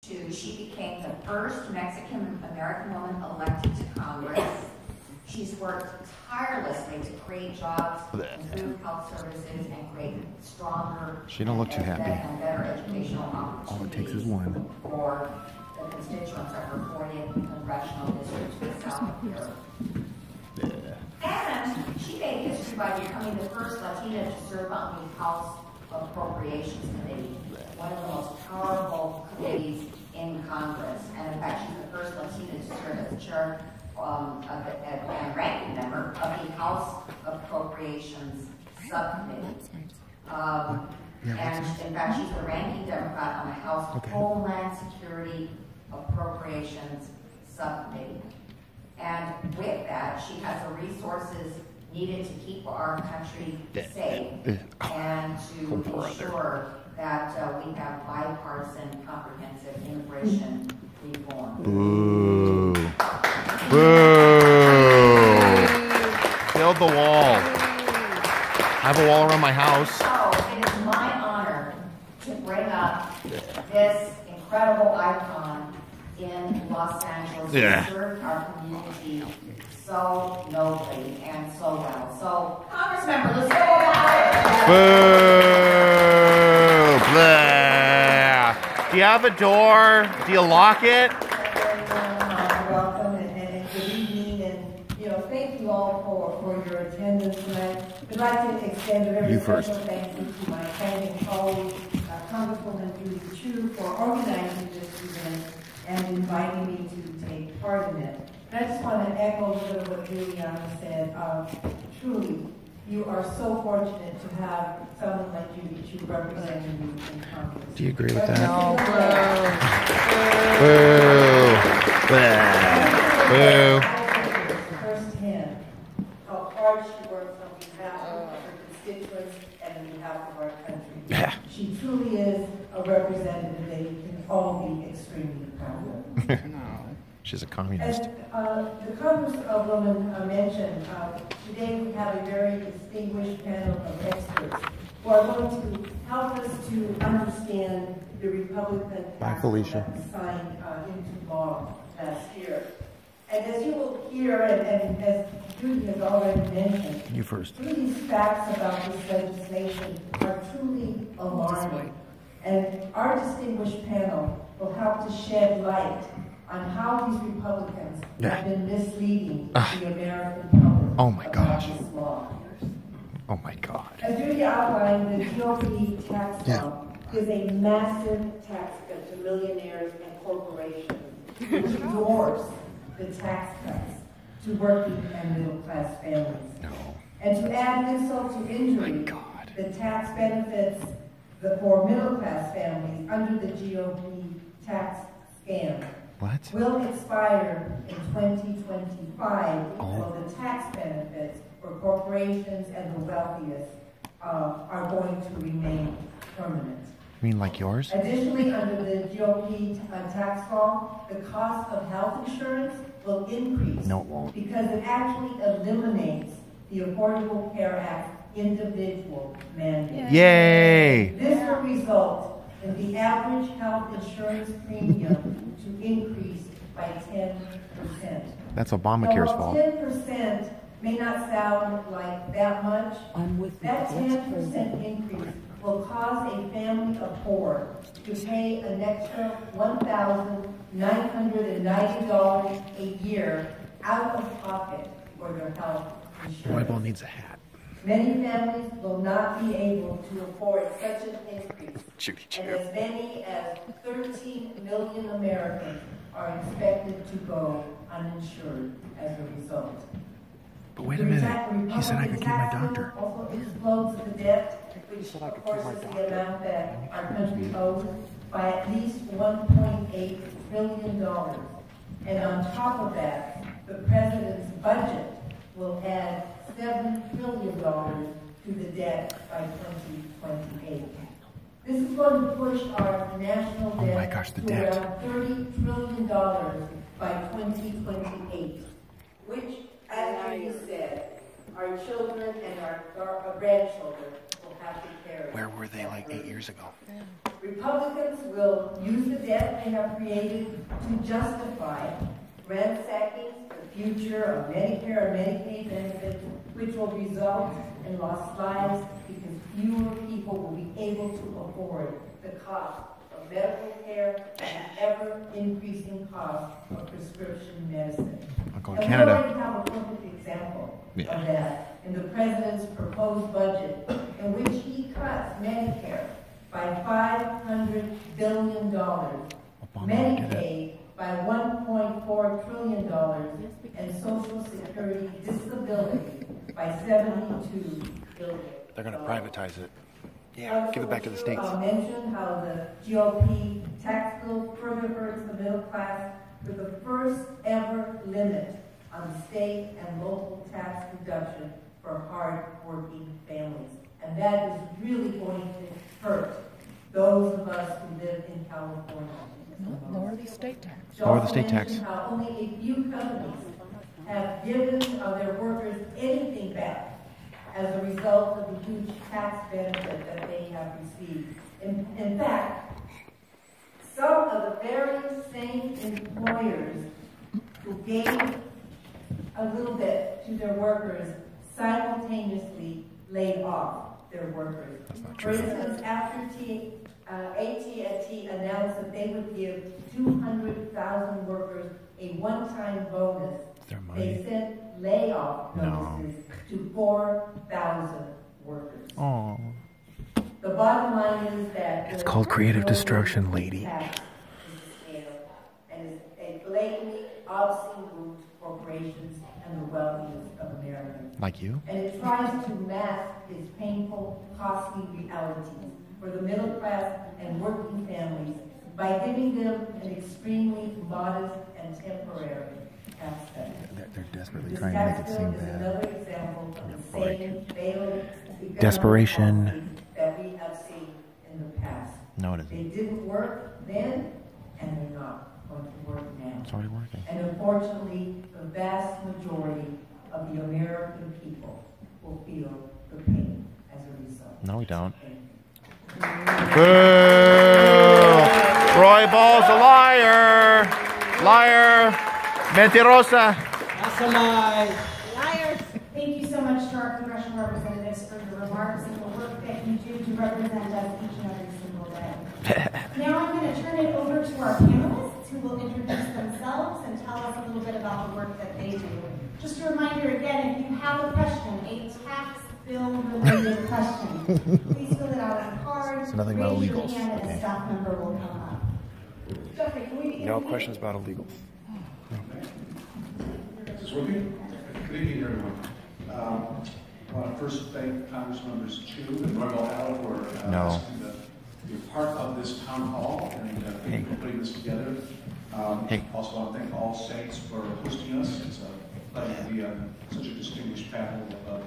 She became the first Mexican-American woman elected to Congress. She's worked tirelessly to create jobs, improve health services, and create stronger she don't look too happy. And better educational opportunities. All it takes is one. For the constituents of her 40th congressional district to the south of here. And she made history by becoming the first Latina to serve on the House Appropriations Committee, one of the most powerful committees in Congress. And in fact, she's the first Latina to serve as chair and ranking member of the House Appropriations Subcommittee. And in fact, she's the ranking Democrat on the House Homeland Security Appropriations Subcommittee. And with that, she has the resources needed to keep our country safe and to ensure that we have bipartisan, comprehensive immigration reform. Boo. Boo. Build the wall. I have a wall around my house. So it is my honor to bring up this incredible icon in Los Angeles who served our community so nobly and so well. So, Congressmember Lucille. Boo! Blah. Do you have a door? Do you lock it? Welcome and good evening, and thank you all for your attendance tonight. We'd like to extend a very special thank you to my friend and colleague, Congresswoman Judy Chu, for organizing this event and inviting me to take part in it. And I just want to echo a little what Juliana said. Truly, you are so fortunate to have someone like Judy Chu representing you in Congress. Do you agree with that? No. Boo. Boo. Firsthand, how hard she works on behalf of her constituents and on behalf of our country. She truly is a representative that you can all be extremely proud of. She's a communist. As the Congresswoman mentioned, today we have a very distinguished panel of experts who are going to help us to understand the Republican Act that was signed into law last year. And as you will hear, and as Judy has already mentioned, some of these facts about this legislation are truly alarming. And our distinguished panel will help to shed light on how these Republicans have been misleading the American public. Oh my gosh. This law. Oh my God. As Judy outlined, the GOP tax law is a massive tax cut to millionaires and corporations, which ignores the tax cuts to working and middle class families. And to add insult to injury, the tax benefits for middle class families under the GOP tax scam will expire in 2025, while the tax benefits for corporations and the wealthiest are going to remain permanent. You mean like yours? Additionally, under the GOP tax law, the cost of health insurance will increase. No, it won't. Because it actually eliminates the Affordable Care Act individual mandate. Yay! This will result in the average health insurance premium to increase by 10%. That's Obamacare's fault. 10% may not sound like that much. That 10% increase will cause a family of four to pay an extra $1,990 a year out of pocket for their health insurance. Roybal needs a hat. Many families will not be able to afford such an increase, and as many as 13 million Americans are expected to go uninsured as a result. But wait a minute, he said I could keep my doctor. Also explodes the debt, which of course is the amount that our country owes, by at least $1.8 trillion. And on top of that, the president's budget will add $7 trillion to the debt by 2028. This is going to push our national debt to around $30 trillion by 2028, which, as you said, our children and our grandchildren will have to carry. Where were they like 8 years ago? Republicans will use the debt they have created to justify ransacking the future of Medicare and Medicaid benefits, which will result in lost lives because fewer people will be able to afford the cost of medical care and the ever-increasing cost of prescription medicine. I'll go to and Canada. we already have a perfect example of that in the president's proposed budget, in which he cuts Medicare by $500 billion, Medicaid by $1.4 trillion, and Social Security disability by $72 billion. They're going to privatize it. Yeah, give it back to the states. I'll mention how the GOP tax bill further hurts the middle class with the first ever limit on state and local tax deduction for hard-working families. And that is really going to hurt those of us who live in California. Lower the state tax. Lower the state tax. How only a few companies have given their workers anything back as a result of the huge tax benefit that they have received. In fact, some of the very same employers who gave a little bit to their workers simultaneously laid off their workers. For instance, after AT&T announced that they would give 200,000 workers a one-time bonus, they sent layoff notices to 4,000 workers. Oh. The bottom line is that it's called creative destruction, lady. And is a blatantly obscene route to corporations and the wealthiest of Americans. Like you? And it tries to mask its painful, costly realities for the middle class and working families by giving them an extremely modest and temporary tax benefit. They're desperately trying to make it seem bad. Another example of the same failing desperation that we have seen in the past. No, it isn't. They didn't work then, and they're not going to work now. It's already working. And unfortunately, the vast majority of the American people will feel the pain as a result. No, we don't. Boo! Roybal-Allard's a liar! Liar! Mentirosa! That's a lie. Liars! Thank you so much to our congressional representatives for your remarks and the work that you do to represent us each and every single day. Now I'm going to turn it over to our panelists who will introduce themselves and tell us a little bit about the work that they do. Just a reminder again, if you have a question, a tax bill related question, please fill it out on a card, So nothing about raise your illegals. hand, and Okay. a staff member will come up. Jeffrey, can we begin? No questions about illegals. Is this working? Good evening, everyone. I want to first thank Congressmembers Chu and Roybal-Allard for asking to be a part of this town hall and thank you for putting this together. Also want to thank all saints for hosting us. It's a pleasure to be on such a distinguished panel of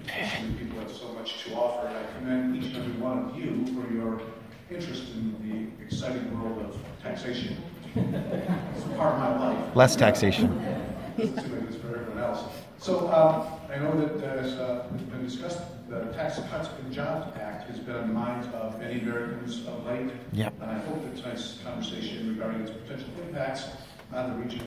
people who have so much to offer. And I commend each and every one of you for your interest in the exciting world of taxation. It's a part of my life. Less taxation. It's for everyone else. So I know that as has been discussed, the Tax Cuts and Jobs Act has been on the minds of many Americans of late. Yep. And I hope that tonight's conversation regarding its potential impacts on the region